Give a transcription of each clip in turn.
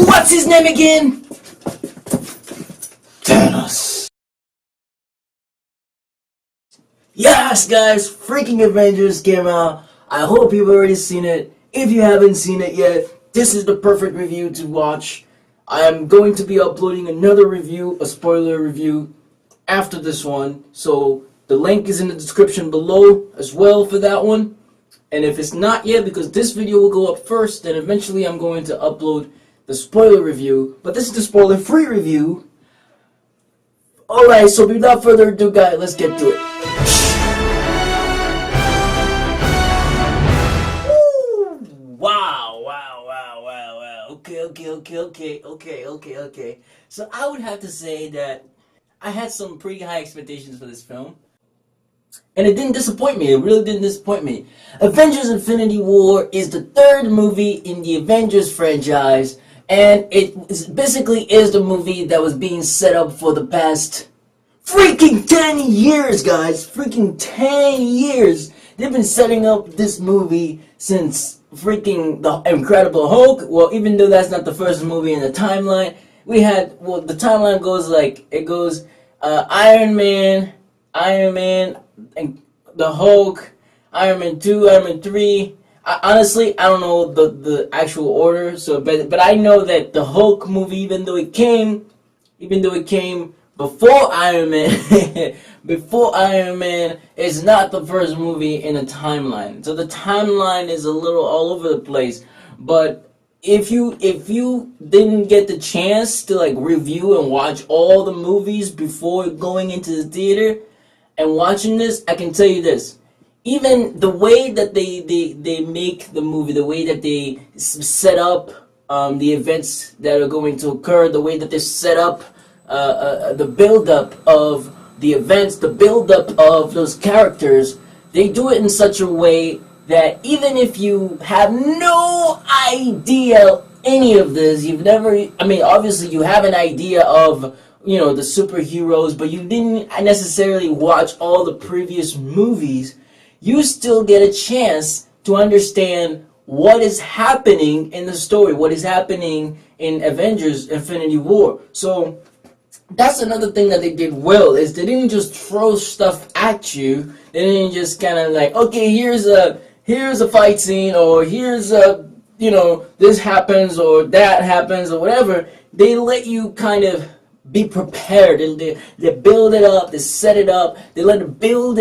What's his name again? Thanos. Yes, guys, freaking Avengers came out. I hope you've already seen it. If you haven't seen it yet, this is the perfect review to watch. I am going to be uploading another review, a spoiler review, after this one. So the link is in the description below as well for that one. And if it's not yet, because this video will go up first, then eventually I'm going to upload the spoiler review. But this is the spoiler-free review. Alright, so without further ado, guys, let's get to it. Wow. Okay. So I would have to say that I had some pretty high expectations for this film. And it didn't disappoint me. It really didn't disappoint me. Avengers Infinity War is the third movie in the Avengers franchise. And it basically is the movie that was being set up for the past freaking 10 years, guys. Freaking 10 years. They've been setting up this movie since freaking the Incredible Hulk. Well, even though that's not the first movie in the timeline, we had, well, the timeline goes like, it goes Iron Man, and the Hulk, Iron Man 2, Iron Man 3. Honestly, I don't know the actual order. So, but I know that the Hulk movie, even though it came before Iron Man, is not the first movie in the timeline. So the timeline is a little all over the place. But if you didn't get the chance to like review and watch all the movies before going into the theater and watching this, I can tell you this. Even the way that they make the movie, the way that they set up the events that are going to occur, the way that they set up the build-up of the events, the build-up of those characters, they do it in such a way that even if you have no idea any of this, you've never, I mean, obviously you have an idea of, you know, the superheroes, but you didn't necessarily watch all the previous movies, you still get a chance to understand what is happening in the story, what is happening in Avengers Infinity War. So that's another thing that they did well, is they didn't just throw stuff at you. They didn't just kind of like, okay, here's a fight scene, or here's a, you know, this happens or that happens or whatever. They let you kind of be prepared. They build it up, they set it up, they let it build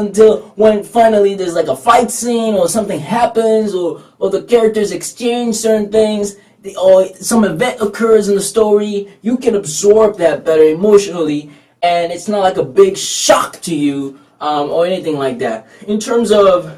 until when finally there's like a fight scene or something happens, or the characters exchange certain things, or some event occurs in the story. You can absorb that better emotionally, and it's not like a big shock to you or anything like that. In terms of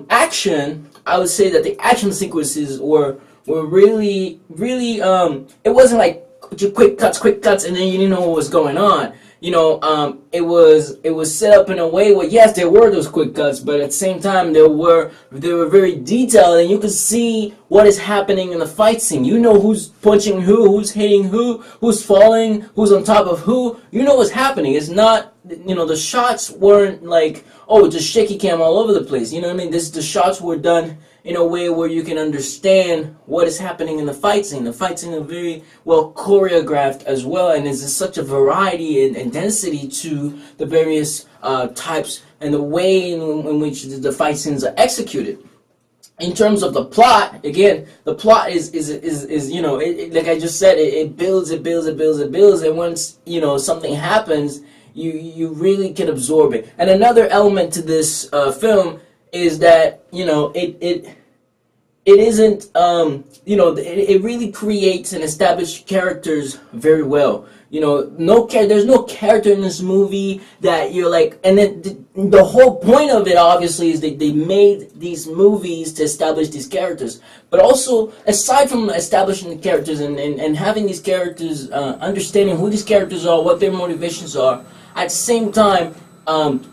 action, I would say that the action sequences were really, it wasn't like quick cuts, and then you didn't know what was going on. You know, it was set up in a way where, yes, there were those quick cuts, but at the same time they were very detailed, and you could see what is happening in the fight scene. You know who's punching who, who's hitting who, who's falling, who's on top of who. You know what's happening. It's not, you know, the shots weren't like, oh, just shaky cam all over the place. You know what I mean? The shots were done in a way where you can understand what is happening in the fight scene. The fight scene is very well choreographed as well, and there's such a variety and density to the various types and the way in which the fight scenes are executed. In terms of the plot, again, the plot is you know, like I just said, it builds, and once, you know, something happens, you really can absorb it. And another element to this film is that, you know, it isn't, you know, it really creates and establishes characters very well. You know, there's no character in this movie that you're like, and then the whole point of it, obviously, is that they made these movies to establish these characters. But also, aside from establishing the characters and having these characters, understanding who these characters are, what their motivations are, at the same time,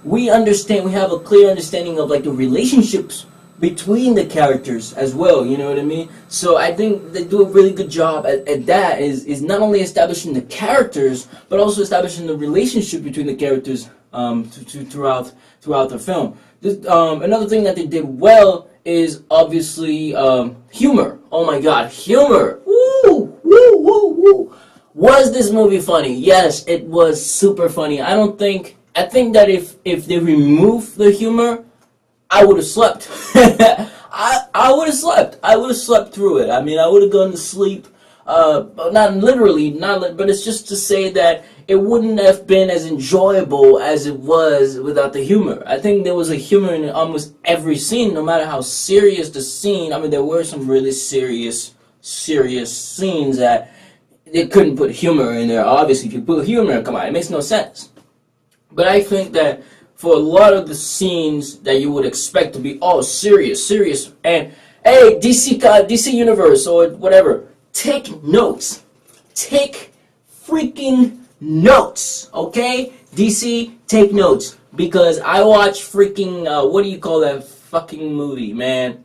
we have a clear understanding of like the relationships between the characters as well, you know what I mean? So I think they do a really good job at that, is not only establishing the characters, but also establishing the relationship between the characters throughout the film. Another thing that they did well is obviously humor. Oh my god, humor! Woo! Woo! Woo! Woo! Was this movie funny? Yes, it was super funny. I think that if they remove the humor, I would have slept. I would have slept. I would have slept through it. I mean, I would have gone to sleep. Not literally, but it's just to say that it wouldn't have been as enjoyable as it was without the humor. I think there was a humor in almost every scene, no matter how serious the scene. I mean, there were some really serious scenes that they couldn't put humor in there. Obviously, if you put humor, come on, it makes no sense. But I think that for a lot of the scenes that you would expect to be all serious, and hey, DC Universe or whatever, take notes. Take freaking notes, okay? DC, take notes. Because I watch freaking, what do you call that fucking movie, man?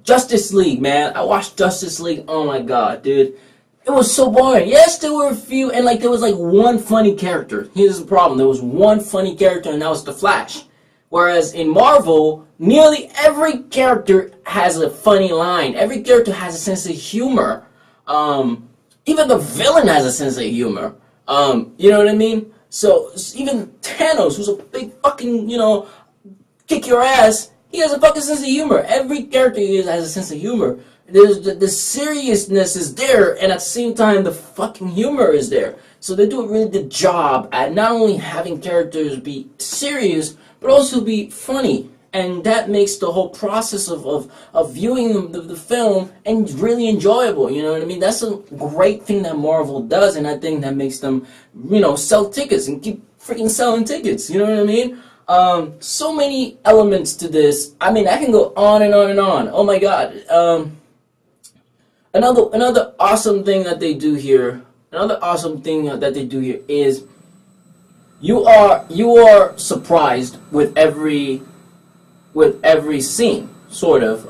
Justice League, man. I watched Justice League. Oh my god, dude. It was so boring. Yes, there were a few, and like there was like one funny character. Here's the problem: there was one funny character, and that was the Flash. Whereas in Marvel, nearly every character has a funny line. Every character has a sense of humor. Even the villain has a sense of humor. You know what I mean? So even Thanos, who's a big fucking, kick your ass, he has a fucking sense of humor. Every character has a sense of humor. There's the seriousness is there, and at the same time, the fucking humor is there. So they do a really good job at not only having characters be serious, but also be funny. And that makes the whole process of viewing the film and really enjoyable. You know what I mean? That's a great thing that Marvel does, and I think that makes them, sell tickets and keep freaking selling tickets. You know what I mean? So many elements to this. I mean, I can go on and on and on. Oh my god. Another awesome thing that they do here. Another awesome thing that they do here is you are surprised with every scene, sort of.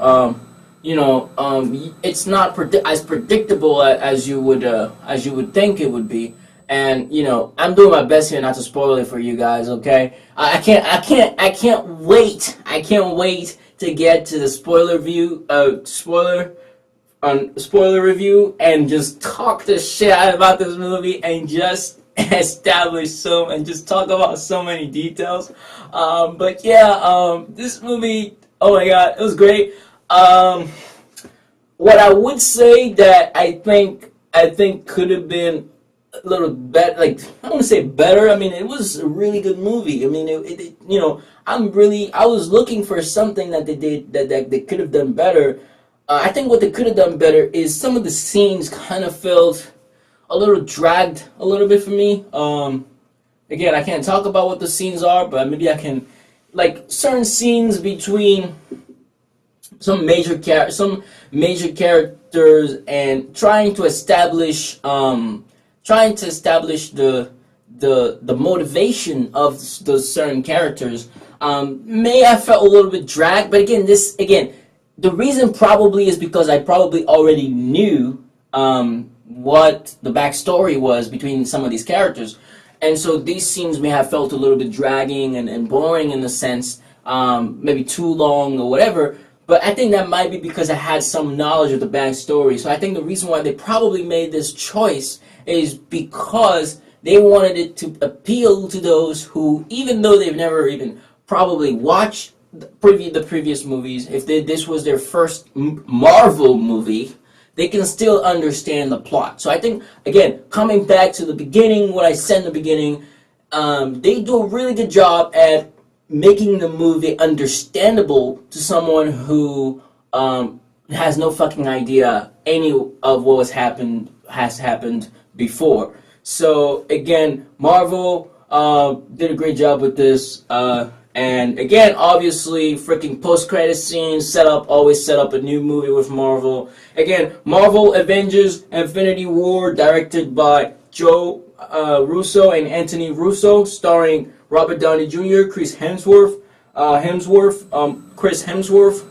It's not as predictable as you would think it would be. And I'm doing my best here not to spoil it for you guys. Okay, I can't wait. I can't wait to get to the spoiler review and just talk the shit out about this movie and just just talk about so many details. But yeah, this movie, oh my god, it was great. What I would say that I think could have been a little better, like, I don't want to say better. I mean, it was a really good movie. I mean, I was looking for something that they did that they could have done better. I think what they could have done better is some of the scenes kind of felt a little dragged a little bit for me. Again, I can't talk about what the scenes are, but maybe I can, like, certain scenes between some major characters and trying to establish the motivation of those certain characters may have felt a little bit dragged. But again, the reason probably is because I probably already knew what the backstory was between some of these characters. And so these scenes may have felt a little bit dragging and boring in a sense, maybe too long or whatever. But I think that might be because I had some knowledge of the backstory. So I think the reason why they probably made this choice is because they wanted it to appeal to those who, even though they've never even probably watched the previous movies, if this was their first Marvel movie, they can still understand the plot. So I think, again, coming back to the beginning, what I said in the beginning, they do a really good job at making the movie understandable to someone who has no fucking idea any of what has happened before. So again, Marvel did a great job with this. And again, obviously, freaking post-credit scenes always set up a new movie with Marvel. Again, Marvel Avengers Infinity War, directed by Joe Russo and Anthony Russo, starring Robert Downey Jr., Chris Hemsworth,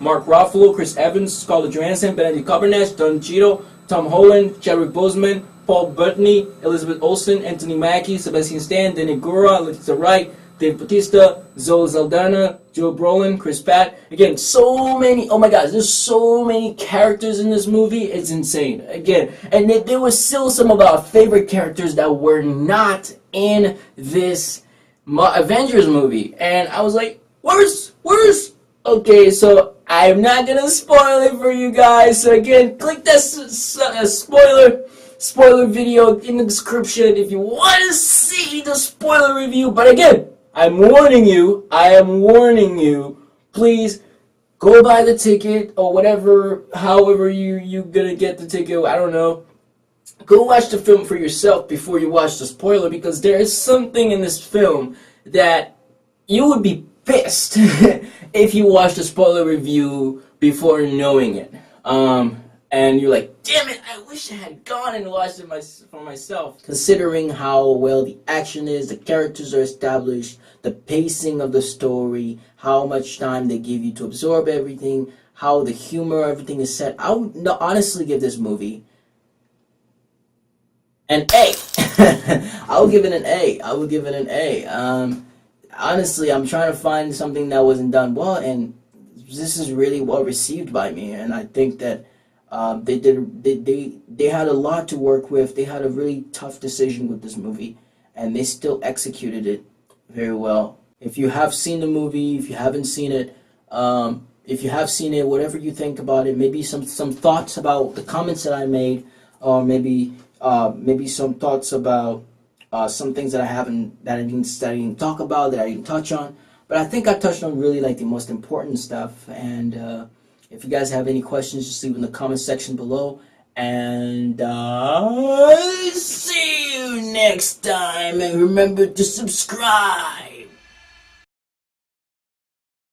Mark Ruffalo, Chris Evans, Scarlett Johansson, Benedict Cumberbatch, Don Cheadle, Tom Holland, Chadwick Boseman, Paul Bettany, Elizabeth Olsen, Anthony Mackie, Sebastian Stan, Danny Gura, Letitia Wright, Dave Bautista, Zoe Saldana, Joe Brolin, Chris Pratt. Again, so many. Oh my gosh, there's so many characters in this movie. It's insane. Again, and there was still some of our favorite characters that were not in this Avengers movie, and I was like, where's? Okay, so I'm not gonna spoil it for you guys. So again, click that spoiler video in the description if you want to see the spoiler review. But again, I am warning you, please go buy the ticket or whatever, however you gonna get the ticket, I don't know. Go watch the film for yourself before you watch the spoiler, because there is something in this film that you would be pissed if you watch the spoiler review before knowing it. And you're like, damn it, I wish I had gone and watched it for myself. Considering how well the action is, the characters are established, the pacing of the story, how much time they give you to absorb everything, how the humor, everything is set, I would honestly give this movie an A. I would give it an A. Honestly, I'm trying to find something that wasn't done well, and this is really well received by me, and I think that they had a lot to work with. They had a really tough decision with this movie, and they still executed it very well. If you have seen the movie, if you haven't seen it, if you have seen it, whatever you think about it, maybe some thoughts about the comments that I made, or maybe some thoughts about some things that I didn't talk about, that I didn't touch on. But I think I touched on really like the most important stuff. And if you guys have any questions, just leave in the comment section below. And see you next time. And remember to subscribe.